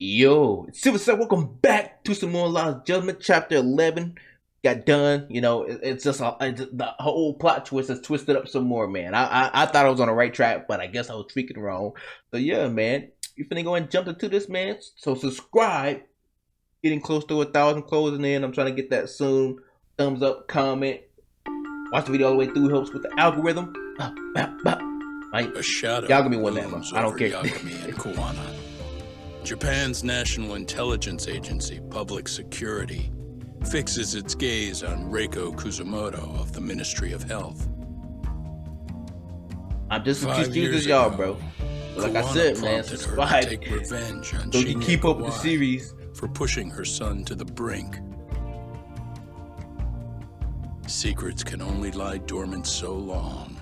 Yo, Silver Sir, welcome back to some more Lost Judgment, Chapter 11. Got done, it's just the whole plot twist has twisted up some more, man. I thought I was on the right track, but I guess I was tweaking wrong. So yeah, man, you finna go and jump into this, man. So subscribe. Getting close to 1,000 closing in. I'm trying to get that soon. Thumbs up, comment. Watch the video all the way through. Helps with the algorithm. A shadow Yagami won that, looms I don't over care. Yagami and Kuwana. Japan's National Intelligence Agency, Public Security, fixes its gaze on Reiko Kuzumoto of the Ministry of Health. I'm just as 5 confused years as y'all, ago, bro. Like I Kuwana said, man, prompted her to subscribe take revenge on so you can Shinya keep up with the Kawai series. for pushing her son to the brink. Secrets can only lie dormant so long,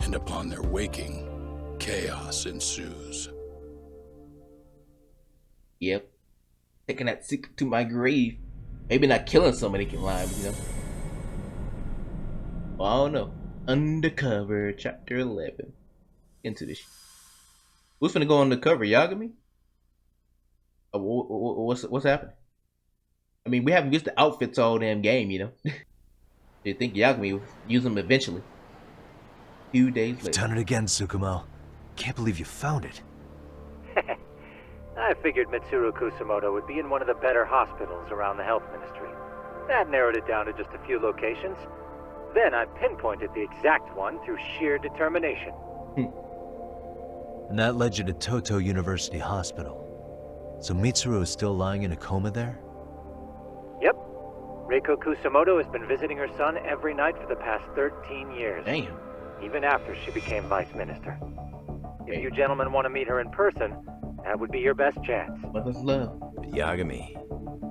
and upon their waking, chaos ensues. Yep. Taking that secret to my grave. Maybe not killing somebody can lie, but Well, I don't know. Undercover, chapter 11. Into this. Who's finna go undercover? Yagami? What's happening? I mean, we haven't used the outfits all damn game, Do you think Yagami will use them eventually? A few days later. You've done it again, Tsukumo. Can't believe you found it. I figured Mitsuru Kusumoto would be in one of the better hospitals around the health ministry. That narrowed it down to just a few locations. Then I pinpointed the exact one through sheer determination. And that led you to Toto University Hospital. So Mitsuru is still lying in a coma there? Yep. Reiko Kusumoto has been visiting her son every night for the past 13 years. Damn. Even after she became vice minister. If you gentlemen want to meet her in person, that would be your best chance. Mother's love. But Yagami,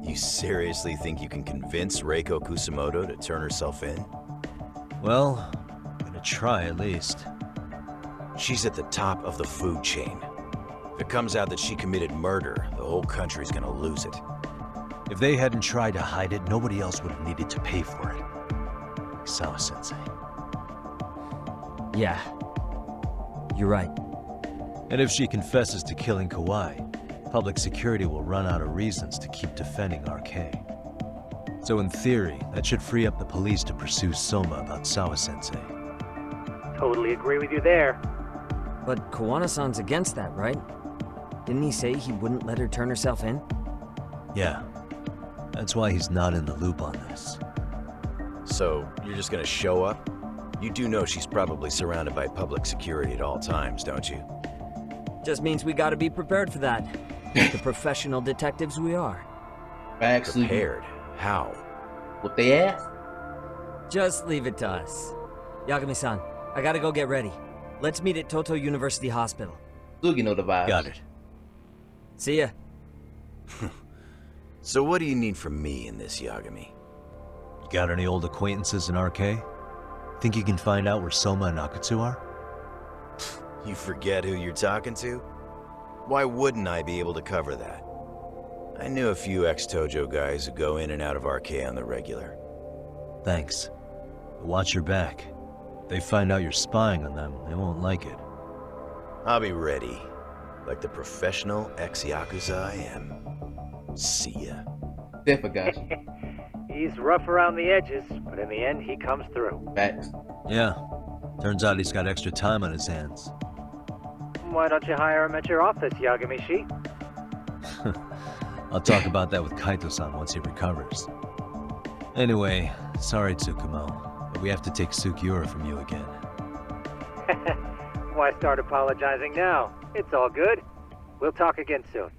you seriously think you can convince Reiko Kusumoto to turn herself in? Well, I'm gonna try at least. She's at the top of the food chain. If it comes out that she committed murder, the whole country's gonna lose it. If they hadn't tried to hide it, nobody else would have needed to pay for it. Like Sawa-sensei. Yeah. You're right. And if she confesses to killing Kawai, public security will run out of reasons to keep defending RK. So in theory, that should free up the police to pursue Soma about Sawa-sensei. Totally agree with you there. But Kawana-san's against that, right? Didn't he say he wouldn't let her turn herself in? Yeah. That's why he's not in the loop on this. So, you're just gonna show up? You do know she's probably surrounded by public security at all times, don't you? Just means we gotta be prepared for that. The professional detectives we are. Actually, Prepared? How? what they asked? Just leave it to us. Yagami-san, I gotta go get ready. Let's meet at Toto University Hospital. Sugi know the vibes. Got it. See ya. So what do you need from me in this, Yagami? You got any old acquaintances in RK? Think you can find out where Soma and Akutsu are? You forget who you're talking to? Why wouldn't I be able to cover that? I knew a few ex-Tojo guys who go in and out of RK on the regular. Thanks. But watch your back. If they find out you're spying on them, they won't like it. I'll be ready, like the professional ex-Yakuza I am. See ya. Definitely got you. He's rough around the edges, but in the end, he comes through. Facts. Yeah. Turns out he's got extra time on his hands. Why don't you hire him at your office, Yagami-shi? I'll talk about that with Kaito-san once he recovers. Anyway, sorry Tsukumo, but we have to take Sukiura from you again. Why start apologizing now? It's all good. We'll talk again soon.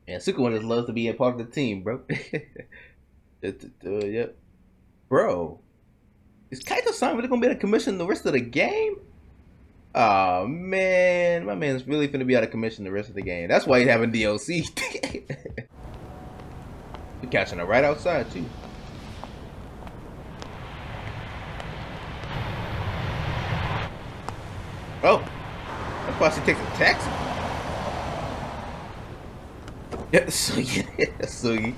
Man, Suki just loves to be a part of the team, bro. Yep. Bro, is Kaito-san really gonna be able to commission the rest of the game? Oh man, my man's really finna be able to commission the rest of the game. That's why he's having DLC. We're catching her right outside too. Oh, that's why she takes a taxi. Yeah, Sugi.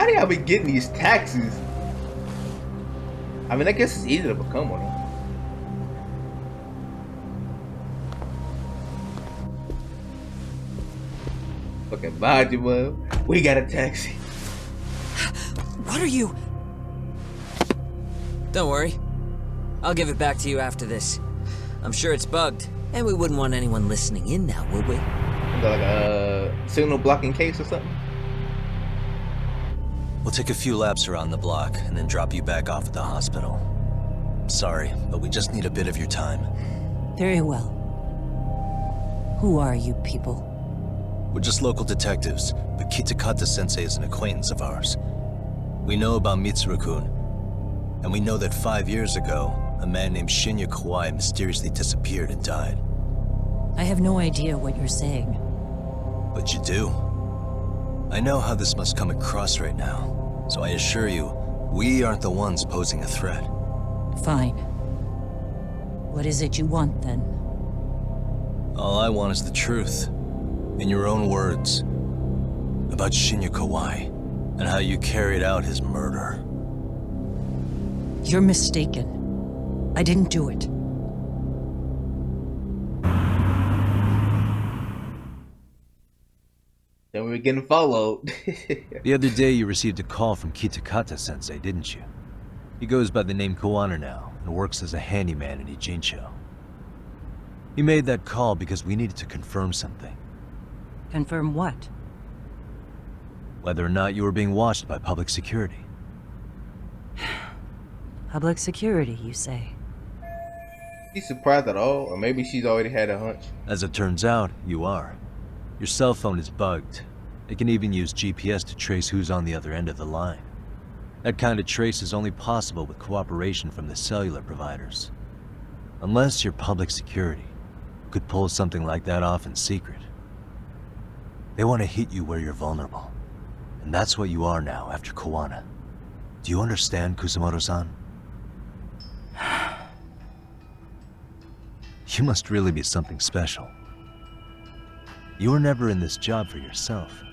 do y'all be getting these taxis? I mean, I guess it's easy to become one. Okay, behind you, Mom. We got a taxi. What are you? Don't worry. I'll give it back to you after this. I'm sure it's bugged, and we wouldn't want anyone listening in now, would we? Got like a signal blocking case or something? We'll take a few laps around the block and then drop you back off at the hospital. Sorry, but we just need a bit of your time. Very well. Who are you people? We're just local detectives, but Kitakata-sensei is an acquaintance of ours. We know about Mitsuru-kun, and we know that 5 years ago, a man named Shinya Kawai mysteriously disappeared and died. I have no idea what you're saying. But you do. I know how this must come across right now, so I assure you, we aren't the ones posing a threat. Fine. What is it you want, then? All I want is the truth. In your own words. About Shinya Kawai, and how you carried out his murder. You're mistaken. I didn't do it. Then we were getting followed. The other day you received a call from Kitakata-sensei, didn't you? He goes by the name Kawana now, and works as a handyman in Ijincho. He made that call because we needed to confirm something. Confirm what? Whether or not you were being watched by public security. Public security, you say? She's surprised at all, or maybe she's already had a hunch. As it turns out, you are. Your cell phone is bugged. It can even use GPS to trace who's on the other end of the line. That kind of trace is only possible with cooperation from the cellular providers. Unless you're public security, who could pull something like that off in secret. They want to hit you where you're vulnerable. And that's what you are now after Kawana. Do you understand, Kusamoto-san? You must really be something special. You were never in this job for yourself.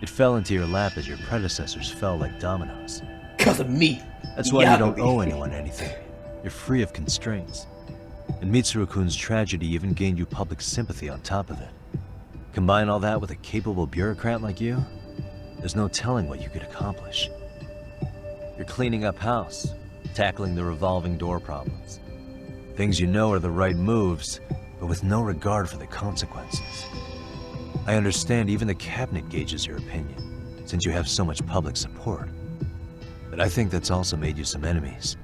It fell into your lap as your predecessors fell like dominoes. Because of me. That's why you don't owe anyone anything. You're free of constraints. And Mitsuru-kun's tragedy even gained you public sympathy on top of it. Combine all that with a capable bureaucrat like you, there's no telling what you could accomplish. You're cleaning up house, tackling the revolving door problems. Things you know are the right moves, but with no regard for the consequences. I understand even the cabinet gauges your opinion, since you have so much public support. But I think that's also made you some enemies.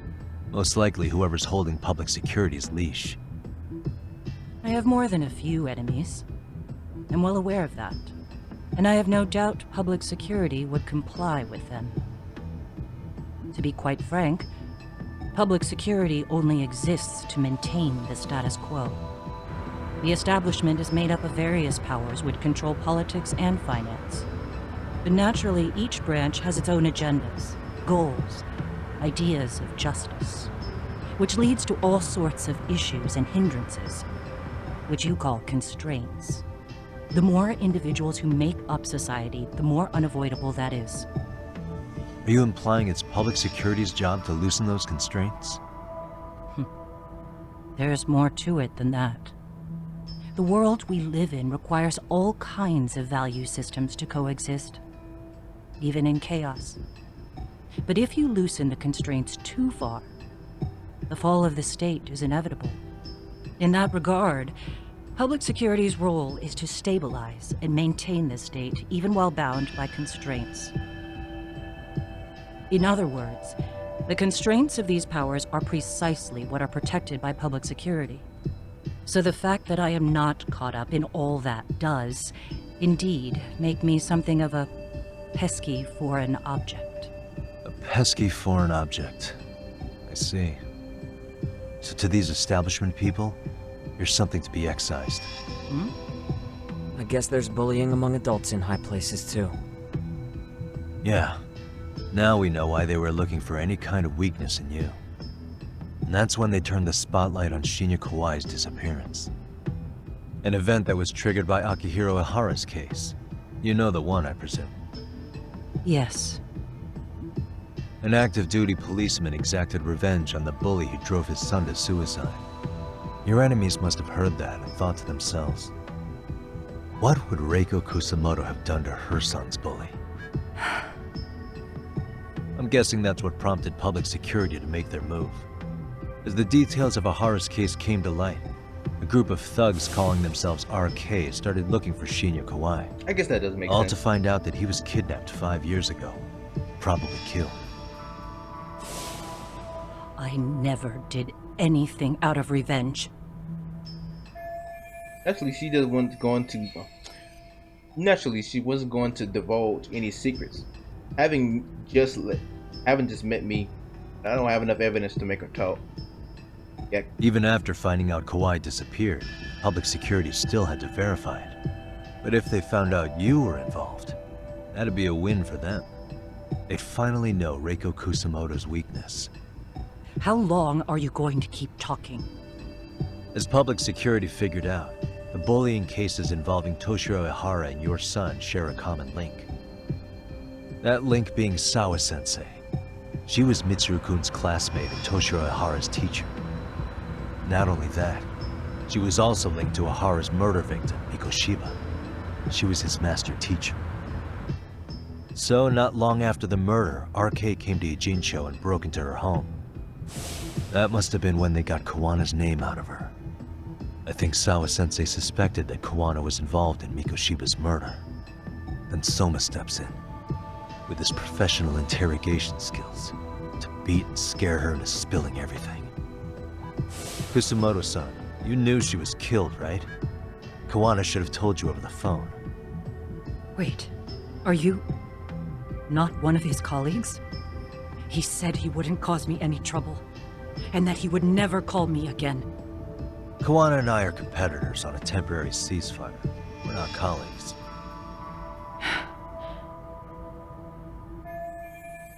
Most likely whoever's holding public security's leash. I have more than a few enemies. I'm well aware of that. And I have no doubt public security would comply with them. To be quite frank, public security only exists to maintain the status quo. The establishment is made up of various powers which control politics and finance. But naturally, each branch has its own agendas, goals, ideas of justice, which leads to all sorts of issues and hindrances, which you call constraints. The more individuals who make up society, the more unavoidable that is. Are you implying it's public security's job to loosen those constraints? There's more to it than that. The world we live in requires all kinds of value systems to coexist, even in chaos. But if you loosen the constraints too far, the fall of the state is inevitable. In that regard, public security's role is to stabilize and maintain the state, even while bound by constraints. In other words, the constraints of these powers are precisely what are protected by public security. So the fact that I am not caught up in all that does, indeed, make me something of a pesky foreign object. A pesky foreign object. I see. So to these establishment people, you're something to be excised. I guess there's bullying among adults in high places too. Yeah. Now we know why they were looking for any kind of weakness in you. And that's when they turned the spotlight on Shinya Kawai's disappearance. An event that was triggered by Akihiro Ihara's case. You know the one, I presume. Yes. An active duty policeman exacted revenge on the bully who drove his son to suicide. Your enemies must have heard that and thought to themselves, what would Reiko Kusamoto have done to her son's bully? I'm guessing that's what prompted public security to make their move. As the details of Ahara's case came to light, a group of thugs calling themselves RK started looking for Shinya Kawai. I guess that doesn't make All sense. to find out that he was kidnapped 5 years ago, probably killed. I never did anything out of revenge. Actually, she just wasn't going to. Naturally, she wasn't going to divulge any secrets. Having just met me, I don't have enough evidence to make her talk. Yeah. Even after finding out Kawai disappeared, public security still had to verify it. But if they found out you were involved, that'd be a win for them. They'd finally know Reiko Kusamoto's weakness. How long are you going to keep talking? As public security figured out, the bullying cases involving Toshiro Ihara and your son share a common link. That link being Sawa-sensei. She was Mitsuru-kun's classmate and Toshiro Ihara's teacher. Not only that, she was also linked to Ihara's murder victim, Mikoshiba. She was his master teacher. So, not long after the murder, RK came to Ijincho and broke into her home. That must have been when they got Kawana's name out of her. I think Sawa-sensei suspected that Kawana was involved in Mikoshiba's murder. Then Soma steps in, with his professional interrogation skills, to beat and scare her into spilling everything. Kusamoto-san, you knew she was killed, right? Kawana should have told you over the phone. Wait, are you not one of his colleagues? He said he wouldn't cause me any trouble, and that he would never call me again. Kawana and I are competitors on a temporary ceasefire. We're not colleagues.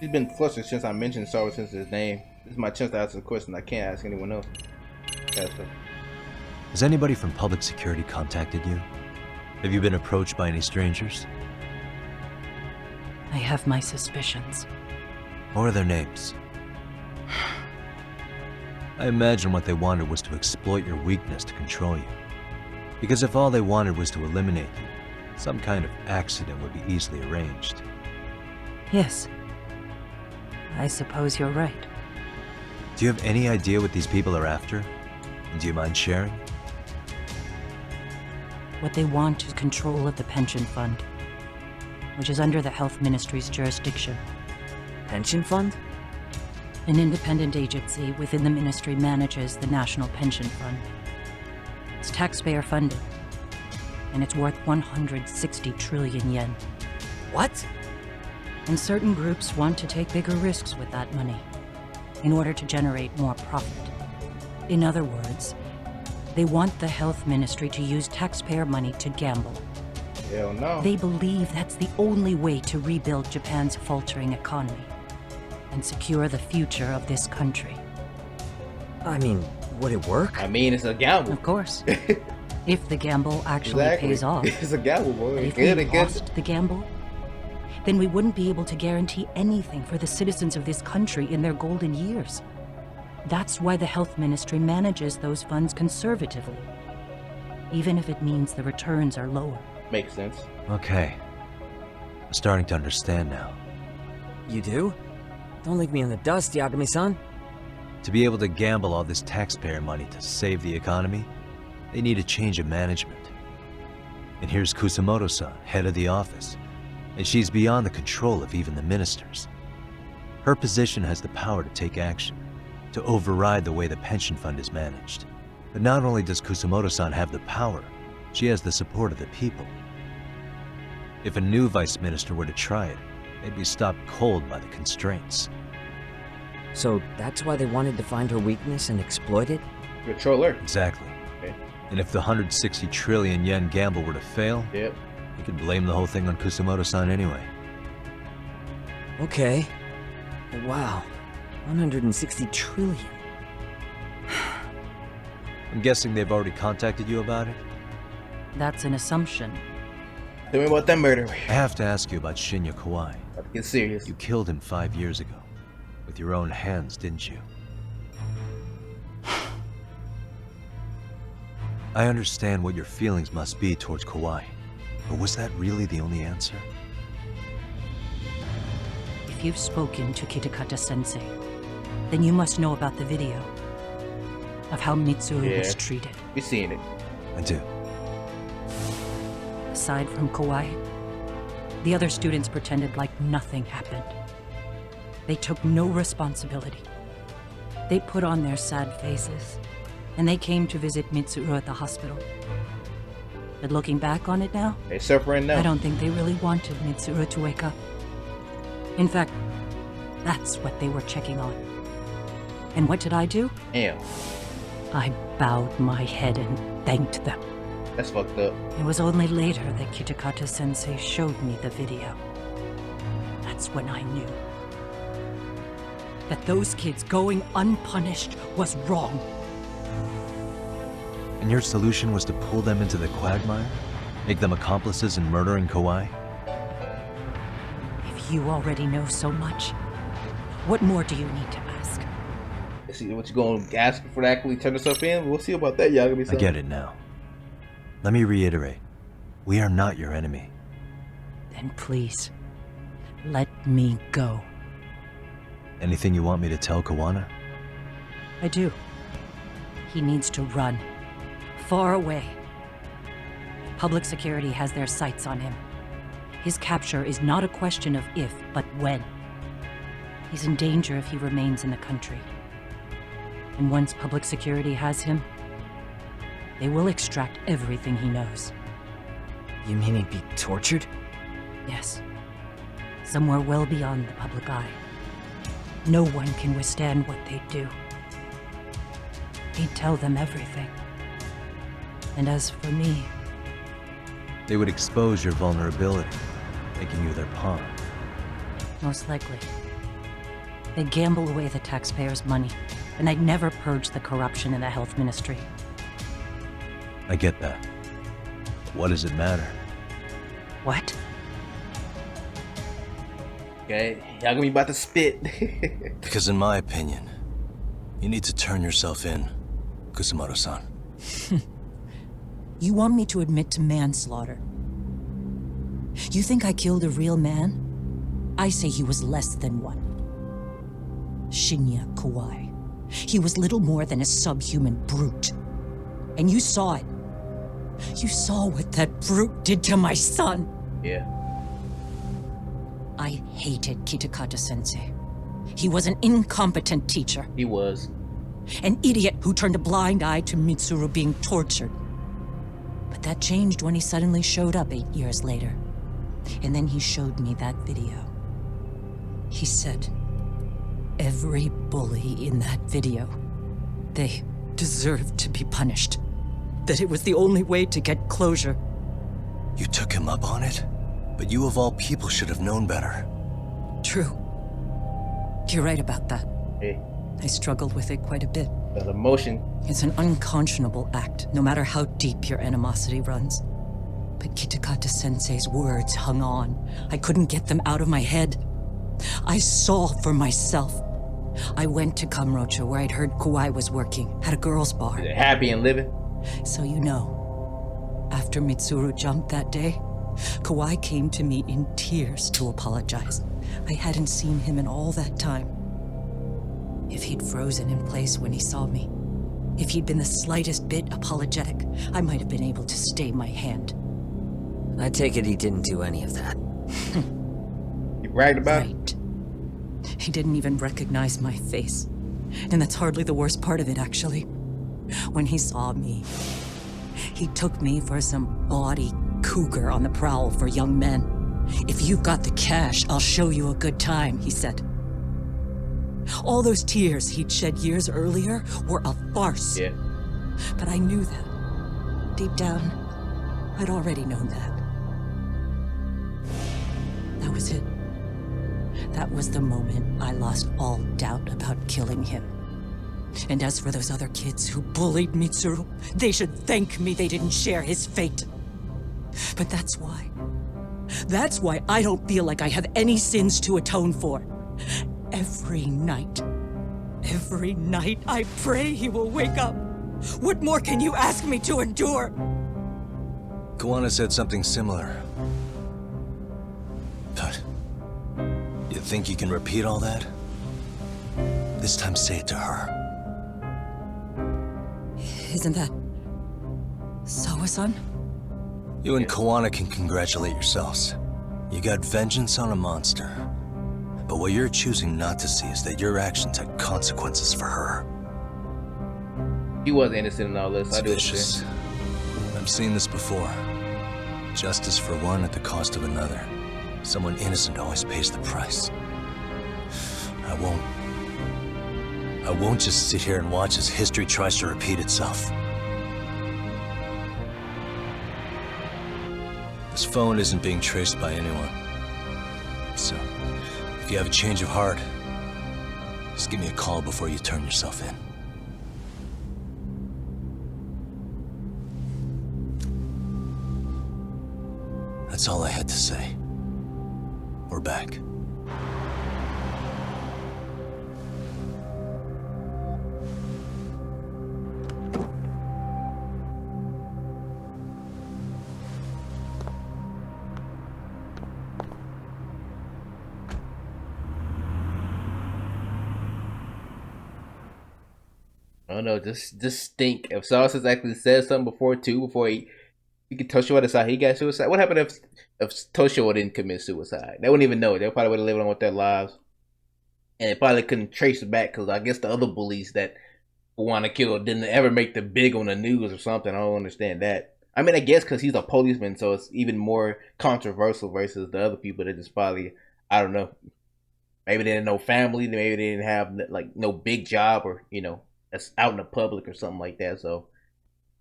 She's been flustered since I mentioned Sawa-sensei's name. This is my chance to ask a question I can't ask anyone else. Has anybody from public security contacted you? Have you been approached by any strangers? I have my suspicions. What are their names? I imagine what they wanted was to exploit your weakness to control you. Because if all they wanted was to eliminate you, some kind of accident would be easily arranged. Yes. I suppose you're right. Do you have any idea what these people are after? And do you mind sharing? What they want is control of the pension fund, which is under the Health Ministry's jurisdiction. Pension fund? An independent agency within the ministry manages the National Pension Fund. It's taxpayer funded, and it's worth 160 trillion yen. What? And certain groups want to take bigger risks with that money in order to generate more profit. In other words, they want the health ministry to use taxpayer money to gamble. Hell no. They believe that's the only way to rebuild Japan's faltering economy and secure the future of this country. I mean, would it work? I mean, it's a gamble. Of course. If the gamble actually pays off. It's a gamble, boy. But if Good we against lost the gamble, then we wouldn't be able to guarantee anything for the citizens of this country in their golden years. That's why the health ministry manages those funds conservatively, even if it means the returns are lower. Makes sense. Okay. I'm starting to understand now. You do? Don't leave me in the dust, Yagami-san. To be able to gamble all this taxpayer money to save the economy, they need a change of management. And here's Kusamoto-san, head of the office, and she's beyond the control of even the ministers. Her position has the power to take action, to override the way the pension fund is managed. But not only does Kusamoto-san have the power, she has the support of the people. If a new vice minister were to try it, they'd be stopped cold by the constraints. So that's why they wanted to find her weakness and exploit it? Controller. Exactly. Okay. And if the 160 trillion yen gamble were to fail, Yep. you could blame the whole thing on Kusamoto-san anyway. Okay. Wow. 160 trillion. I'm guessing they've already contacted you about it? That's an assumption. Tell me about that murder. I have to ask you about Shinya Kawai. About to get serious. You killed him 5 years ago. With your own hands, didn't you? I understand what your feelings must be towards Kawhi, but was that really the only answer? If you've spoken to Kitakata-sensei, then you must know about the video of how Mitsuru was treated. We seen it. I do. Aside from Kawhi, the other students pretended like nothing happened. They took no responsibility. They put on their sad faces, and they came to visit Mitsuru at the hospital. But looking back on it now, They suffering now. I don't think they really wanted Mitsuru to wake up. In fact, that's what they were checking on. And what did I do? Damn, I bowed my head and thanked them. that's fucked up. It was only later that Kitakata-sensei showed me the video. That's when I knew that those kids going unpunished was wrong. And your solution was to pull them into the quagmire? Make them accomplices in murdering Kawhi? If you already know so much, what more do you need to ask? See what you gonna ask for to actually turn yourself in? We'll see about that, y'all. I get it now. Let me reiterate. We are not your enemy. Then please, let me go. Anything you want me to tell Kawana? I do. He needs to run. Far away. Public security has their sights on him. His capture is not a question of if, but when. He's in danger if he remains in the country. And once public security has him, they will extract everything he knows. You mean he'd be tortured? Yes. Somewhere well beyond the public eye. No one can withstand what they do. He'd tell them everything. And as for me, They would expose your vulnerability, making you their pawn. most likely. They'd gamble away the taxpayers' money, and I'd never purge the corruption in the health ministry. I get that. What does it matter? What? Okay, y'all gonna be about to spit. Because in my opinion, you need to turn yourself in, Kusumoto-san. You want me to admit to manslaughter? You think I killed a real man? I say he was less than one. Shinya Kawai. He was little more than a subhuman brute. And you saw it. You saw what that brute did to my son. Yeah. I hated Kitakata-sensei. He was an incompetent teacher. He was. An idiot who turned a blind eye to Mitsuru being tortured. But that changed when he suddenly showed up 8 years later. And then he showed me that video. He said, every bully in that video, they deserved to be punished. That it was the only way to get closure. You took him up on it? But you of all people should have known better. True. You're right about that. Hey, I struggled with it quite a bit. that emotion. It's an unconscionable act, no matter how deep your animosity runs. But Kitakata-sensei's words hung on. I couldn't get them out of my head. I saw for myself. I went to Kamurocho, where I'd heard Kawai was working, at a girls' bar. Happy and living. So you know, after Mitsuru jumped that day, Kawai came to me in tears to apologize. I hadn't seen him in all that time. If he'd frozen in place when he saw me, if he'd been the slightest bit apologetic, I might have been able to stay my hand. I take it he didn't do any of that. You bragged about it. Right. He didn't even recognize my face. And that's hardly the worst part of it, actually. When he saw me, he took me for some bawdy cougar on the prowl for young men. If you've got the cash, I'll show you a good time, he said. All those tears he'd shed years earlier were a farce. Yeah. But I knew that. Deep down, I'd already known that. That was it. That was the moment I lost all doubt about killing him. And as for those other kids who bullied Mitsuru, they should thank me they didn't share his fate. But that's why I don't feel like I have any sins to atone for. every night. Every night I pray he will wake up. What more can you ask me to endure? Kawana said something similar. But you think you can repeat all that? This time say it to her. Isn't that Sawa-san? You and Kawana can congratulate yourselves. You got vengeance on a monster. But what you're choosing not to see is that your actions had consequences for her. He was innocent in all this. It's I do vicious. I've seen this before. Justice for one at the cost of another. Someone innocent always pays the price. I won't just sit here and watch as history tries to repeat itself. This phone isn't being traced by anyone. So, if you have a change of heart, just give me a call before you turn yourself in. That's all I had to say. We're back. I don't know, just stink. If Sauce actually said something before he could Toshio decide he got suicide. What happened if Toshio didn't commit suicide? They wouldn't even know. They probably would have lived on with their lives, and they probably couldn't trace it back because I guess the other bullies that want to kill didn't ever make the big on the news or something. I don't understand that. I mean, I guess because he's a policeman, so it's even more controversial versus the other people that just probably, I don't know, maybe they didn't know family, maybe they didn't have like no big job or that's out in the public or something like that. So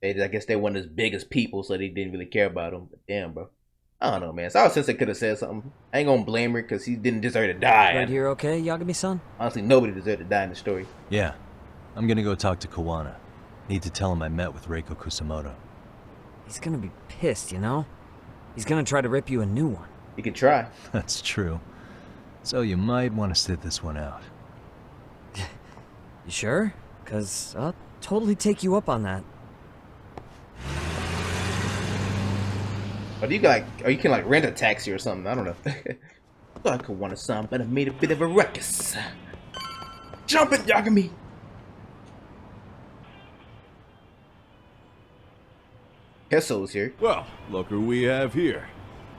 I guess they weren't as big as people, so they didn't really care about him. But damn, bro. I don't know, man. So since they could have said something. I ain't gonna blame her because he didn't deserve to die. Right here, okay, Yagami-san? Honestly, nobody deserved to die in the story. Yeah. I'm gonna go talk to Kawana. Need to tell him I met with Reiko Kusamoto. He's gonna be pissed, you know? He's gonna try to rip you a new one. You can try. That's true. So you might want to sit this one out. You sure? Because I'll totally take you up on that. Or you can rent a taxi or something. I don't know. I could want a song, but I made a bit of a ruckus. Jump it, Yagami! Kesso's here. Well, look who we have here.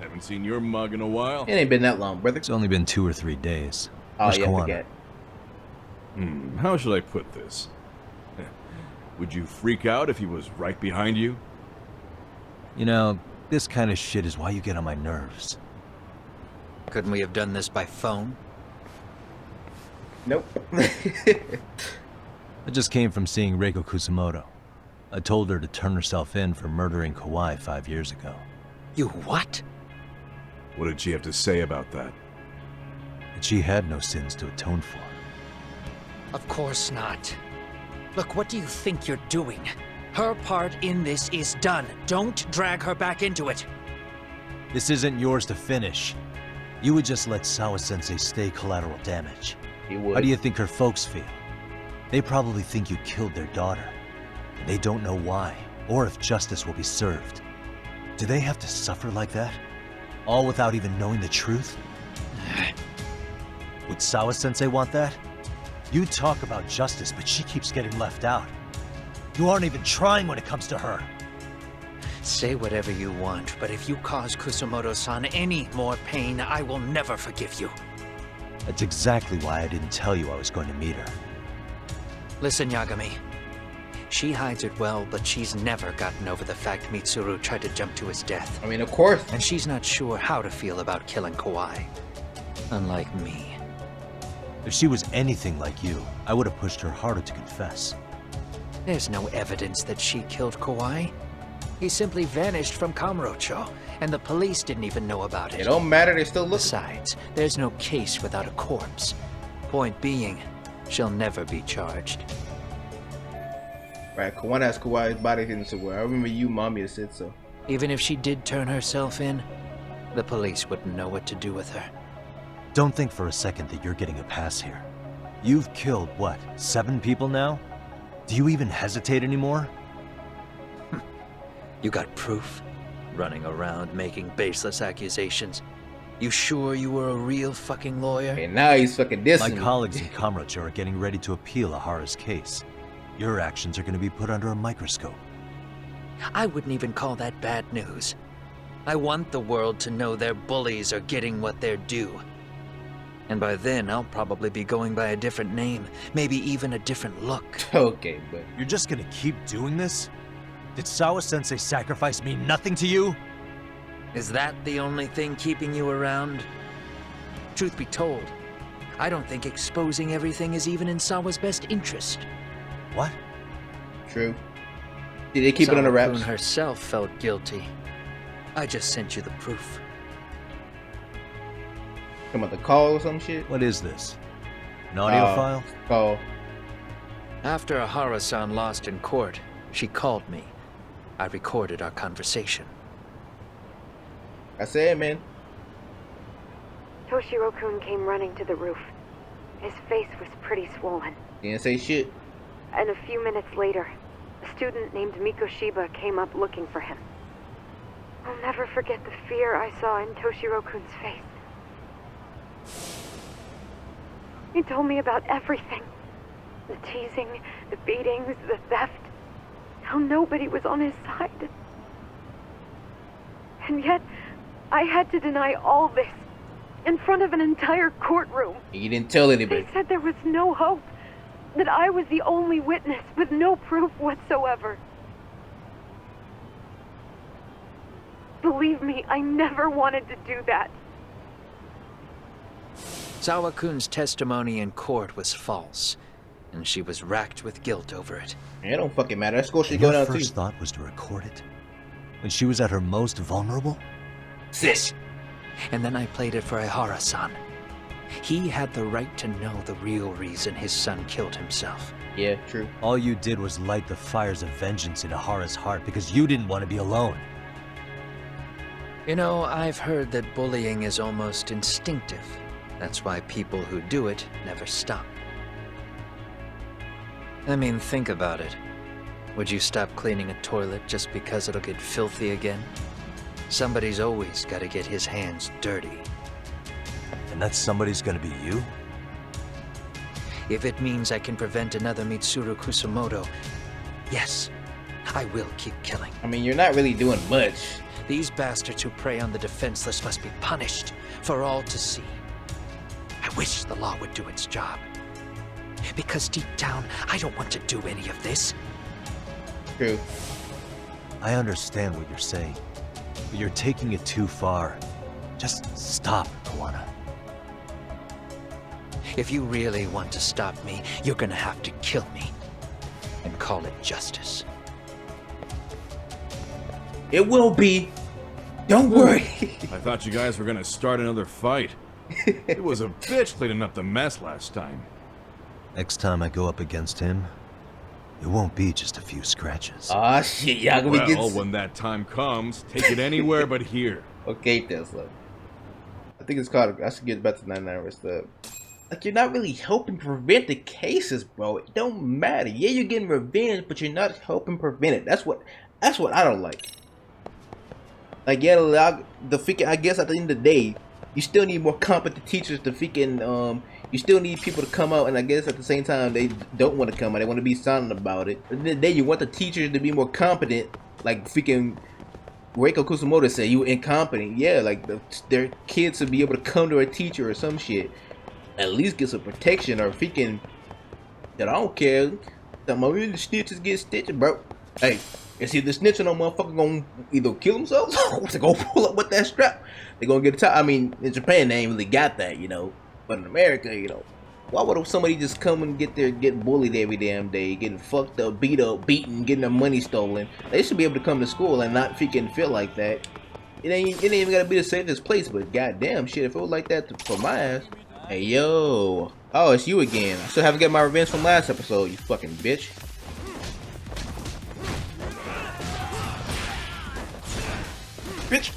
Haven't seen your mug in a while. It ain't been that long, brother. It's only been 2 or 3 days. Oh, Where's yeah, Kawana? forget. How should I put this? Would you freak out if he was right behind you? You know, this kind of shit is why you get on my nerves. Couldn't we have done this by phone? Nope. I just came from seeing Reiko Kusamoto. I told her to turn herself in for murdering Kawai 5 years ago. You what? What did she have to say about that? That she had no sins to atone for. Of course not. Look, what do you think you're doing? Her part in this is done. Don't drag her back into it. This isn't yours to finish. You would just let Sawa-sensei stay collateral damage. He would. How do you think her folks feel? They probably think you killed their daughter. And they don't know why, or if justice will be served. Do they have to suffer like that? All without even knowing the truth? Would Sawa-sensei want that? You talk about justice, but she keeps getting left out. You aren't even trying when it comes to her. Say whatever you want, but if you cause Kusamoto-san any more pain, I will never forgive you. That's exactly why I didn't tell you I was going to meet her. Listen, Yagami. She hides it well, but she's never gotten over the fact Mitsuru tried to jump to his death. I mean, of course. And she's not sure how to feel about killing Kawai. Unlike me. If she was anything like you, I would have pushed her harder to confess. There's no evidence that she killed Kawai. He simply vanished from Kamurocho, and the police didn't even know about it. It don't matter, they still look. Besides, there's no case without a corpse. Point being, she'll never be charged. Right, Kawana has Kawai's body hidden somewhere. I remember you, Mommy, had said so. Even if she did turn herself in, the police wouldn't know what to do with her. Don't think for a second that you're getting a pass here. You've killed, what, 7 people now? Do you even hesitate anymore? You got proof? Running around making baseless accusations. You sure you were a real fucking lawyer? And now he's fucking dissing My me. colleagues in Kamracha are getting ready to appeal Ahara's case. Your actions are going to be put under a microscope. I wouldn't even call that bad news. I want the world to know their bullies are getting what they're due. And by then, I'll probably be going by a different name, maybe even a different look. Okay, but You're just going to keep doing this? Did Sawa-sensei sacrifice mean nothing to you? Is that the only thing keeping you around? Truth be told, I don't think exposing everything is even in Sawa's best interest. What? true. Did they keep it under wraps? Sawa-kun herself felt guilty. I just sent you the proof. Come on, the call or some shit? What is this? An audio file? Call. After Ahara-san lost in court, she called me. I recorded our conversation. I said, man. Toshiro-kun came running to the roof. His face was pretty swollen. He didn't say shit. And a few minutes later, a student named Mikoshiba came up looking for him. I'll never forget the fear I saw in Toshiro-kun's face. He told me about everything. The teasing, the beatings, the theft. How nobody was on his side. And yet, I had to deny all this in front of an entire courtroom. You didn't tell anybody. They said there was no hope. That I was the only witness with no proof whatsoever. Believe me, I never wanted to do that. Sawa-kun's testimony in court was false, and she was racked with guilt over it. It don't fucking matter. That school should go down Your too. first thought was to record it? When she was at her most vulnerable? Yes. And then I played it for Ihara-san. He had the right to know the real reason his son killed himself. Yeah, true. All you did was light the fires of vengeance in Ahara's heart because you didn't want to be alone. You know, I've heard that bullying is almost instinctive. That's why people who do it never stop. I mean, think about it. Would you stop cleaning a toilet just because it'll get filthy again? Somebody's always got to get his hands dirty. And that somebody's gonna be you? If it means I can prevent another Mitsuru Kusumoto, yes, I will keep killing. I mean, you're not really doing much. These bastards who prey on the defenseless must be punished for all to see. I wish the law would do its job. Because deep down, I don't want to do any of this. True. I understand what you're saying, but you're taking it too far. Just stop, Kawana. If you really want to stop me, you're gonna have to kill me. And call it justice. It will be. Don't worry. I thought you guys were gonna start another fight. It was a bitch cleaning up the mess last time. Next time I go up against him, it won't be just a few scratches. Ah, shit. Y'all gonna be Well, getting... when that time comes, take it anywhere but here. Okay, Tesla. I think it's called... I should get back to 99 rest up. Like, you're not really helping prevent the cases, bro. It don't matter. Yeah, you're getting revenge, but you're not helping prevent it. That's what I don't like. Like, yeah, the freaking... I guess at the end of the day, you still need more competent teachers to freaking... You still need people to come out, and I guess at the same time, they don't want to come out. They want to be silent about it. At the end of the day, you want the teachers to be more competent, like freaking... Reiko Kusumoto said, you incompetent. Yeah, like, their kids to be able to come to a teacher or some shit. At least get some protection or freaking... That I don't care. The snitches get stitched, bro. Hey, is either snitching or motherfucker gonna either kill themselves or they gonna pull up with that strap. They gonna get a top. I mean, in Japan, they ain't really got that, you know. But in America, you know, why would somebody just come and get bullied every damn day, getting fucked up, beat up, beaten, getting their money stolen? They should be able to come to school and not freaking feel like that. It ain't even gotta be the safest place, but goddamn shit, if it was like that for my ass. Hey yo, oh, it's you again. I still haven't got my revenge from last episode, you fucking bitch. Bitch.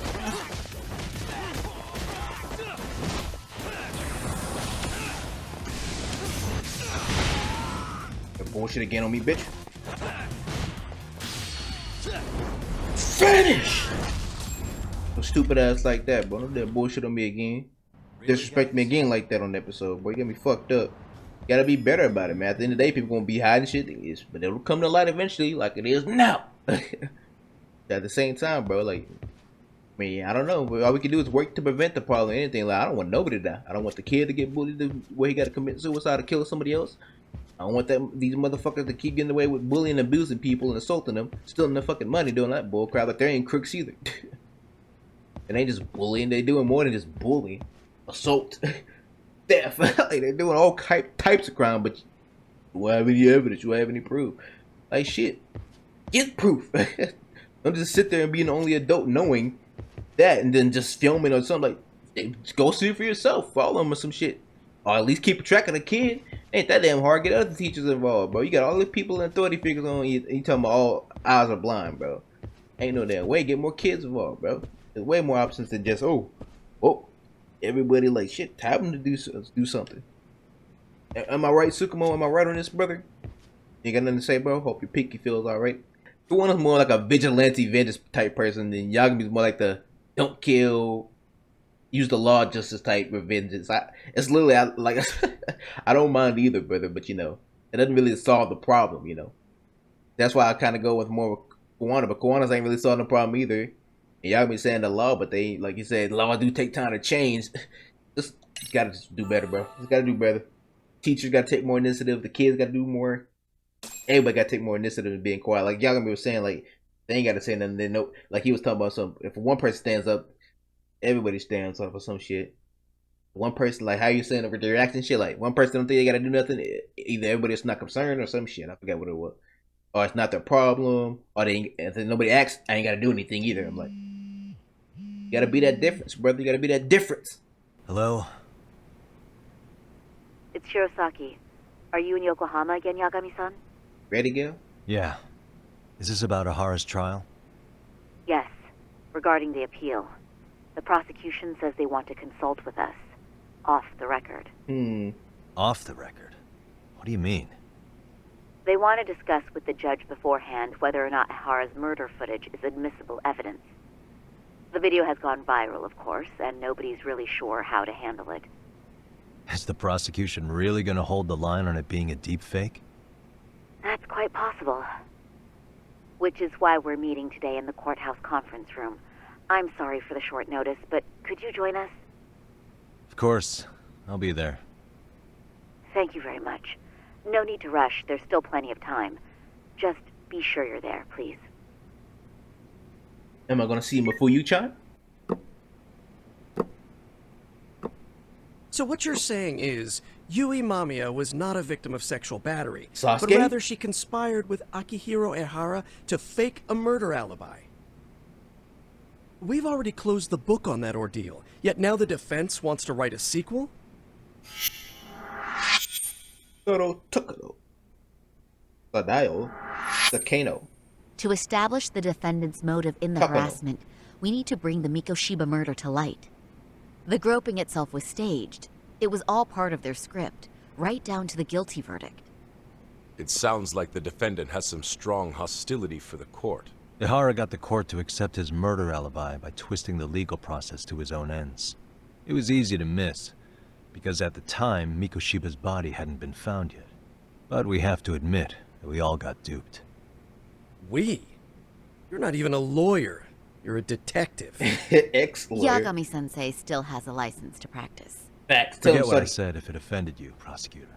bullshit again on me, bitch. Finish! No stupid ass like that, bro. Don't do that bullshit on me again. Disrespect me again like that on the episode, boy. You got me fucked up. You gotta be better about it, man. At the end of the day, people gonna be hiding shit, but it'll come to light eventually, like it is now. At the same time, bro, like, I mean, I don't know. All we can do is work to prevent the problem. Anything like, I don't want nobody to die. I don't want the kid to get bullied to where he got to commit suicide or kill somebody else. I don't want these motherfuckers to keep getting away with bullying, abusing people, and assaulting them, stealing their fucking money, doing that bull crap. Like they ain't crooks either. And they just bullying. They doing more than just bullying, assault, theft. Like they're doing all types of crime. But you have any evidence? You have any proof? Like shit, get proof. Don't just sit there and be the only adult knowing that, and then just filming or something. Like, hey, go see it for yourself. Follow them or some shit. Or at least keep a track of the kid. Ain't that damn hard. Get other teachers involved, bro. You got all the people and authority figures on you. You talking about all eyes are blind, bro. Ain't no damn way. Get more kids involved, bro. There's way more options than just, oh, everybody like, shit, tap them to do something. Am I right, Sukumo? Am I right on this, brother? You got nothing to say, bro? Hope your pinky feels alright. One is more like a vigilante vengeance type person, then Yagami's more like the don't kill, use the law justice type of vengeance. It's literally like I don't mind either, brother, but you know, it doesn't really solve the problem, you know. That's why I kind of go with more Koana, but Koana's ain't really solving the problem either. And Yagami's saying the law, but they, like you said, law do take time to change. Just gotta just do better, bro. Just gotta do better. Teachers gotta take more initiative. The kids gotta do more. Everybody gotta take more initiative than being quiet. Like Yagami was saying, like they ain't gotta say nothing. They know, like he was talking about some. If one person stands up, everybody stands up or some shit. One person, like how you saying over the reaction shit, like one person don't think they gotta do nothing. Either everybody's not concerned or some shit. I forgot what it was. Or it's not their problem. Or if nobody asks, I ain't gotta do anything either. I'm like, you gotta be that difference, brother. You gotta be that difference. Hello? It's Shirosaki. Are you in Yokohama again, Yagami-san? Ready, girl? Yeah. Is this about Ahara's trial? Yes, regarding the appeal. The prosecution says they want to consult with us. Off the record. Off the record? What do you mean? They want to discuss with the judge beforehand whether or not Ahara's murder footage is admissible evidence. The video has gone viral, of course, and nobody's really sure how to handle it. Is the prosecution really gonna hold the line on it being a deepfake? That's quite possible. Which is why we're meeting today in the courthouse conference room. I'm sorry for the short notice, but could you join us? Of course. I'll be there. Thank you very much. No need to rush. There's still plenty of time. Just be sure you're there, please. Am I gonna see Mafuyu-chan? So what you're saying is, Yui Mamiya was not a victim of sexual battery, Sasuke? but rather she conspired with Akihiro Ehara to fake a murder alibi. We've already closed the book on that ordeal, yet now the defense wants to write a sequel? To establish the defendant's motive in the harassment, we need to bring the Mikoshiba murder to light. The groping itself was staged. It was all part of their script, right down to the guilty verdict. It sounds like the defendant has some strong hostility for the court. Ehara got the court to accept his murder alibi by twisting the legal process to his own ends. It was easy to miss, because at the time, Mikoshiba's body hadn't been found yet. But we have to admit that we all got duped. We? You're not even a lawyer. You're a detective. Ex-lawyer. Yagami-sensei still has a license to practice. Facts. Forget what I said if it offended you, prosecutor.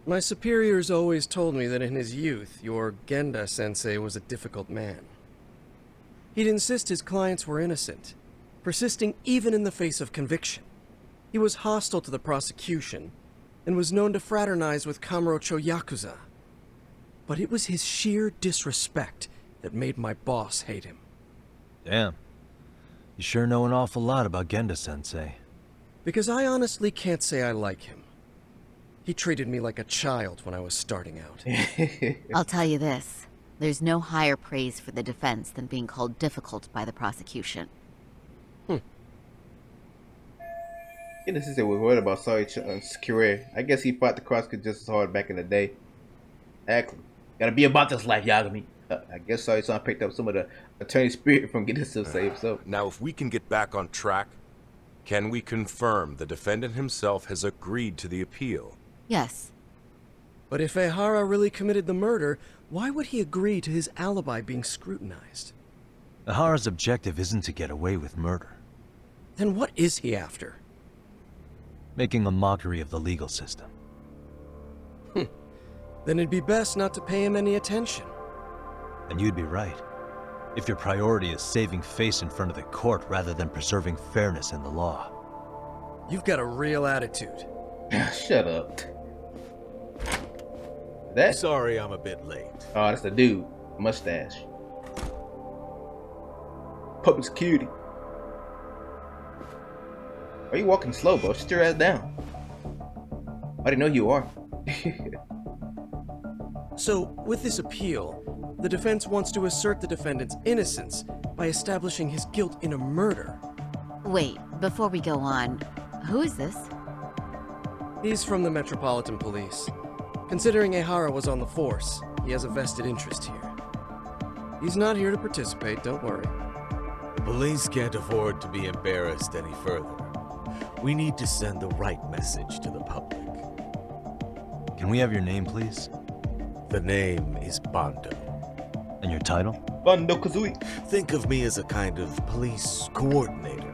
My superiors always told me that in his youth, your Genda-sensei was a difficult man. He'd insist his clients were innocent, persisting even in the face of conviction. He was hostile to the prosecution, and was known to fraternize with Kamurocho Yakuza. But it was his sheer disrespect that made my boss hate him. Damn. You sure know an awful lot about Genda-sensei. Because I honestly can't say I like him. He treated me like a child when I was starting out. I'll tell you this. There's no higher praise for the defense than being called difficult by the prosecution. Goodness, he said we're worried about Sarge's career. I guess he fought the crosscut just as hard back in the day. Exactly. Gotta be about this life, Yagami. I guess Sarge picked up some of the attorney spirit from getting himself saved. So Now, if we can get back on track, can we confirm the defendant himself has agreed to the appeal? Yes. But if Ehara really committed the murder, why would he agree to his alibi being scrutinized? Ehara's objective isn't to get away with murder. Then what is he after? Making a mockery of the legal system. Then it'd be best not to pay him any attention. And you'd be right. If your priority is saving face in front of the court rather than preserving fairness in the law. You've got a real attitude. Shut up. That? Sorry I'm a bit late. Oh, that's the dude. Mustache. Public security. Why are you walking slow, bro? Sit your ass down. I didn't know who you are. So, with this appeal, the defense wants to assert the defendant's innocence by establishing his guilt in a murder. Wait, before we go on, who is this? He's from the Metropolitan Police. Considering Ehara was on the force, he has a vested interest here. He's not here to participate, don't worry. The police can't afford to be embarrassed any further. We need to send the right message to the public. Can we have your name, please? The name is Bando. And your title? Bando Kazooie. Think of me as a kind of police coordinator.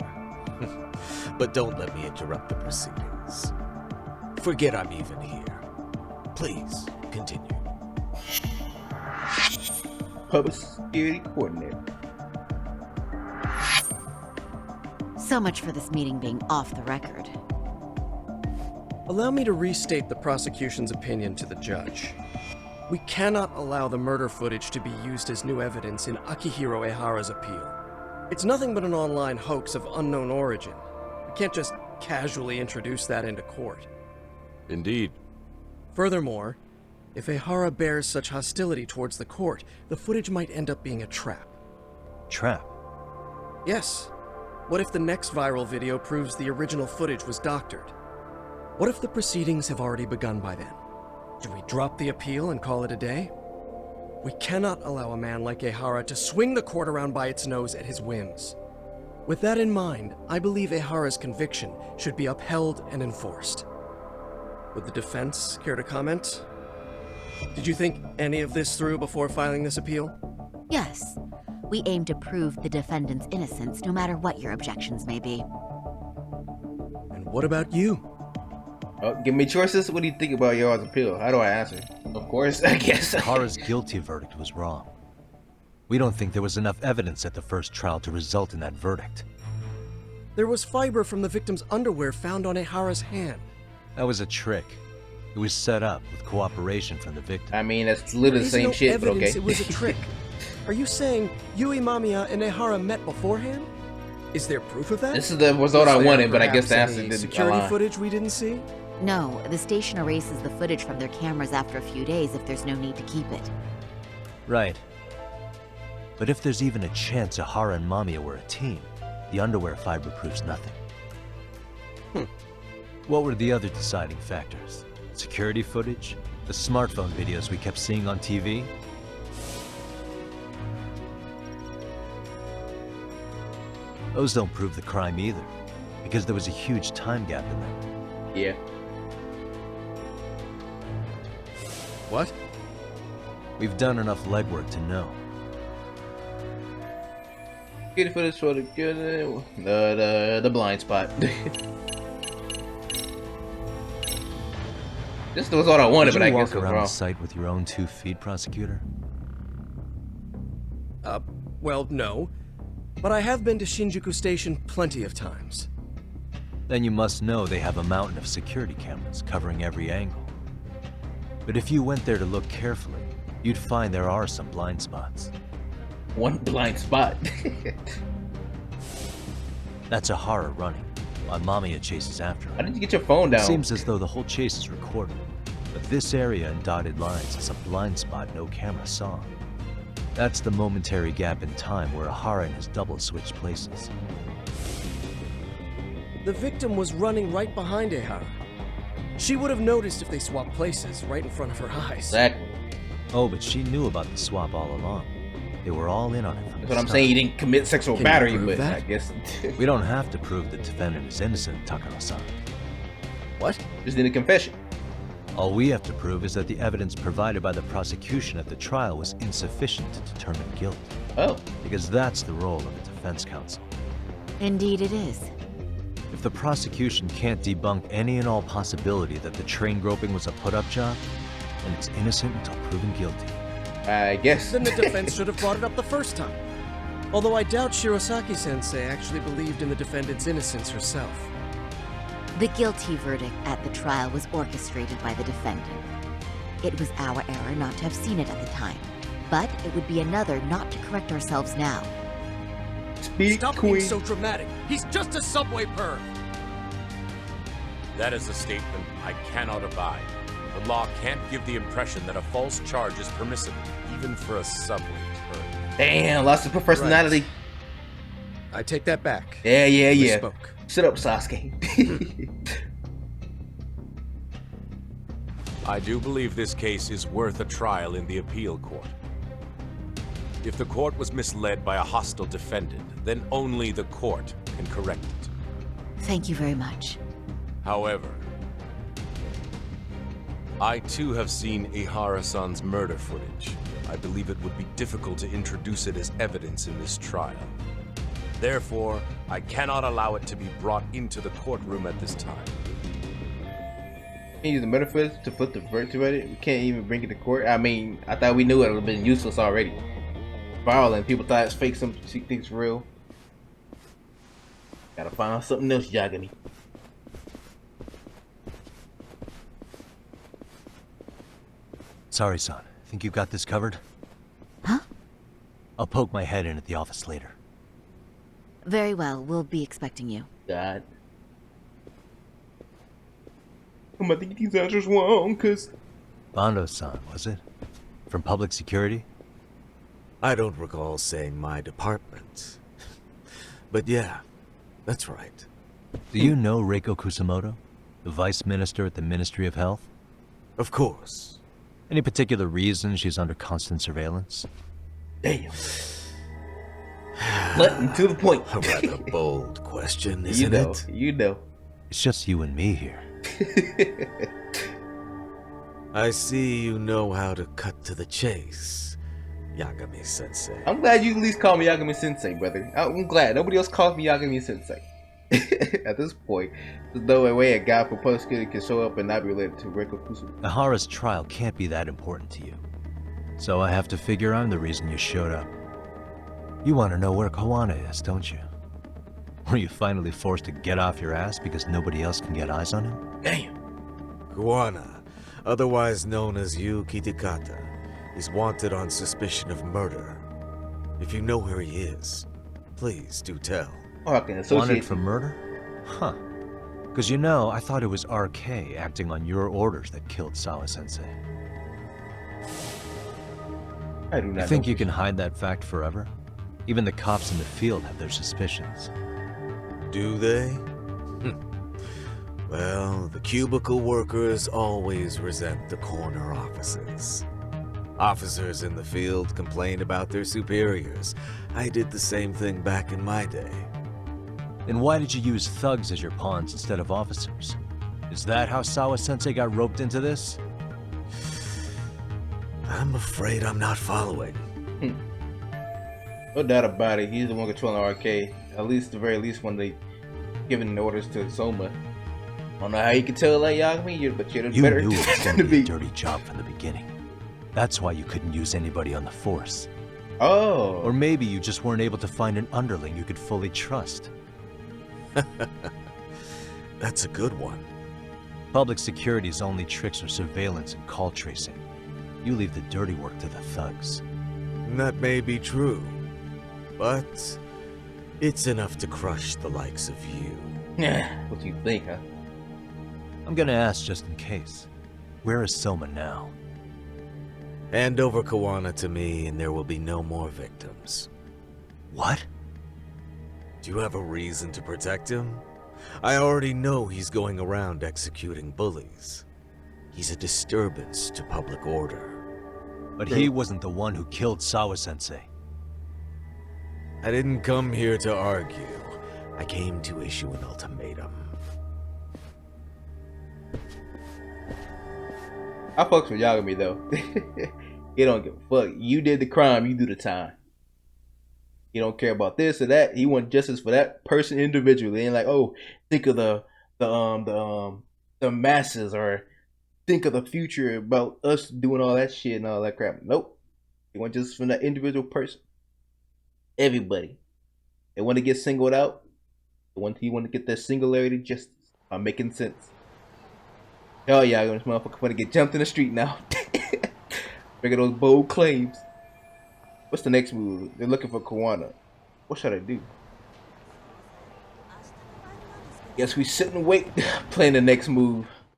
But don't let me interrupt the proceedings. Forget I'm even here. Please, continue. Public security coordinator. So much for this meeting being off the record. Allow me to restate the prosecution's opinion to the judge. We cannot allow the murder footage to be used as new evidence in Akihiro Ehara's appeal. It's nothing but an online hoax of unknown origin. We can't just casually introduce that into court. Indeed. Furthermore, if Ehara bears such hostility towards the court, the footage might end up being a trap. Trap? Yes. What if the next viral video proves the original footage was doctored? What if the proceedings have already begun by then? Do we drop the appeal and call it a day? We cannot allow a man like Ehara to swing the court around by its nose at his whims. With that in mind, I believe Ehara's conviction should be upheld and enforced. Would the defense care to comment? Did you think any of this through before filing this appeal? Yes. We aim to prove the defendant's innocence, no matter what your objections may be. And what about you? Give me choices. What do you think about your appeal? How do I answer? Of course, I guess. Ehara's guilty verdict was wrong. We don't think there was enough evidence at the first trial to result in that verdict. There was fiber from the victim's underwear found on Ehara's hand. That was a trick. It was set up with cooperation from the victim. I mean, that's literally the same shit, but okay. It was a trick. Are you saying Yui Mamiya and Ehara met beforehand? Is there proof of that? This is the result I wanted, but I guess the answer didn't security align. footage we didn't see? No, the station erases the footage from their cameras after a few days if there's no need to keep it. Right. But if there's even a chance Ehara and Mamiya were a team, the underwear fiber proves nothing. What were the other deciding factors? Security footage? The smartphone videos we kept seeing on TV? Those don't prove the crime either, because there was a huge time gap in them. Yeah. What? We've done enough legwork to know. Get it for this for the good, the blind spot. This was all I wanted, but I guess it was walk around wrong. the site with your own 2 feet, prosecutor? Well, no. But I have been to Shinjuku Station plenty of times. Then you must know they have a mountain of security cameras covering every angle. But if you went there to look carefully, you'd find there are some blind spots. One blind spot. That's Ehara running, while Mamiya chases after him. How did you get your phone down? It seems as though the whole chase is recorded, but this area in dotted lines is a blind spot no camera saw. That's the momentary gap in time where Ehara and his double switched places. The victim was running right behind Ehara. She would have noticed if they swapped places right in front of her eyes. Exactly. Oh, but she knew about the swap all along. They were all in on it from That's the what I'm start. saying. He didn't commit sexual Can you battery, prove but that? I guess We don't have to prove the defendant is innocent, Takano-san. What? just need a confession. All we have to prove is that the evidence provided by the prosecution at the trial was insufficient to determine guilt. Oh. Because that's the role of a defense counsel. Indeed it is. If the prosecution can't debunk any and all possibility that the train groping was a put-up job, then it's innocent until proven guilty. I guess. Then the defense should have brought it up the first time. Although I doubt Shirosaki-sensei actually believed in the defendant's innocence herself. The guilty verdict at the trial was orchestrated by the defendant. It was our error not to have seen it at the time, but it would be another not to correct ourselves now. Speak, Stop queen. being so dramatic. He's just a subway perv. That is a statement I cannot abide. The law can't give the impression that a false charge is permissible, even for a subway perv. Damn, lost his personality. Right. I take that back. Yeah. Misspoke. Shut up, Sasuke. I do believe this case is worth a trial in the appeal court. If the court was misled by a hostile defendant, then only the court can correct it. Thank you very much. However, I too have seen Ihara-san's murder footage. I believe it would be difficult to introduce it as evidence in this trial. Therefore, I cannot allow it to be brought into the courtroom at this time. Can't use the murder footage to flip the verdict about it. We can't even bring it to court. I mean, I thought we knew it would have been useless already. Viral and people thought it's fake. Some she thinks real. Gotta find out something else, Yagami. Sorry, son. Think you got this covered? Huh? I'll poke my head in at the office later. Very well, we'll be expecting you. God. I'm about to get these answers wrong, cause... Bando-san, was it? From public security? I don't recall saying my department. But yeah, that's right. Do you know Reiko Kusamoto? The vice minister at the Ministry of Health? Of course. Any particular reason she's under constant surveillance? Damn. Blunt to the point. A rather bold question, isn't it? You know. It's just you and me here. I see you know how to cut to the chase, Yagami-sensei. I'm glad you at least call me Yagami-sensei, brother. I'm glad. Nobody else calls me Yagami-sensei. At this point, there's no way a guy from public security can show up and not be related to Reiko Kusumo. Ihara's trial can't be that important to you. So I have to figure I'm the reason you showed up. You want to know where Kawana is, don't you? Were you finally forced to get off your ass because nobody else can get eyes on him? Damn. Kawana, otherwise known as Yu Kitakata, is wanted on suspicion of murder. If you know where he is, please do tell. Oh, I can associate. Wanted for murder? Huh. Because you know, I thought it was RK acting on your orders that killed Sawa-sensei. I do not You think know. you can hide that fact forever? Even the cops in the field have their suspicions. Do they? Well, the cubicle workers always resent the corner offices. Officers in the field complain about their superiors. I did the same thing back in my day. Then why did you use thugs as your pawns instead of officers? Is that how Sawa-sensei got roped into this? I'm afraid I'm not following. No doubt about it. He's the one controlling RK. At least, the very least, when they giving the orders to Soma. I don't know how you can tell that, Yagami, but you're the You better knew it was to going to be be. a dirty job from the beginning. That's why you couldn't use anybody on the force. Oh. Or maybe you just weren't able to find an underling you could fully trust. That's a good one. Public security's only tricks are surveillance and call tracing. You leave the dirty work to the thugs. That may be true, but it's enough to crush the likes of you. What do you think, huh? I'm gonna ask just in case. Where is Soma now? Hand over Kawana to me and there will be no more victims. What? Do you have a reason to protect him? I already know he's going around executing bullies. He's a disturbance to public order. But he wasn't the one who killed Sawa-sensei. I didn't come here to argue. I came to issue an ultimatum. I fucks with Yagami though. He don't give a fuck. You did the crime, you do the time. He don't care about this or that. He wants justice for that person individually. Ain't like, oh, think of the masses, or think of the future about us doing all that shit and all that crap. Nope. He wants justice from that individual person. Everybody. They want to get singled out. He want to get that singularity justice. I'm making sense. Hell yeah, this motherfucker want to get jumped in the street now. Making those bold claims. What's the next move? They're looking for Kawana. What should I do? Guess we sit and wait. Playing the next move.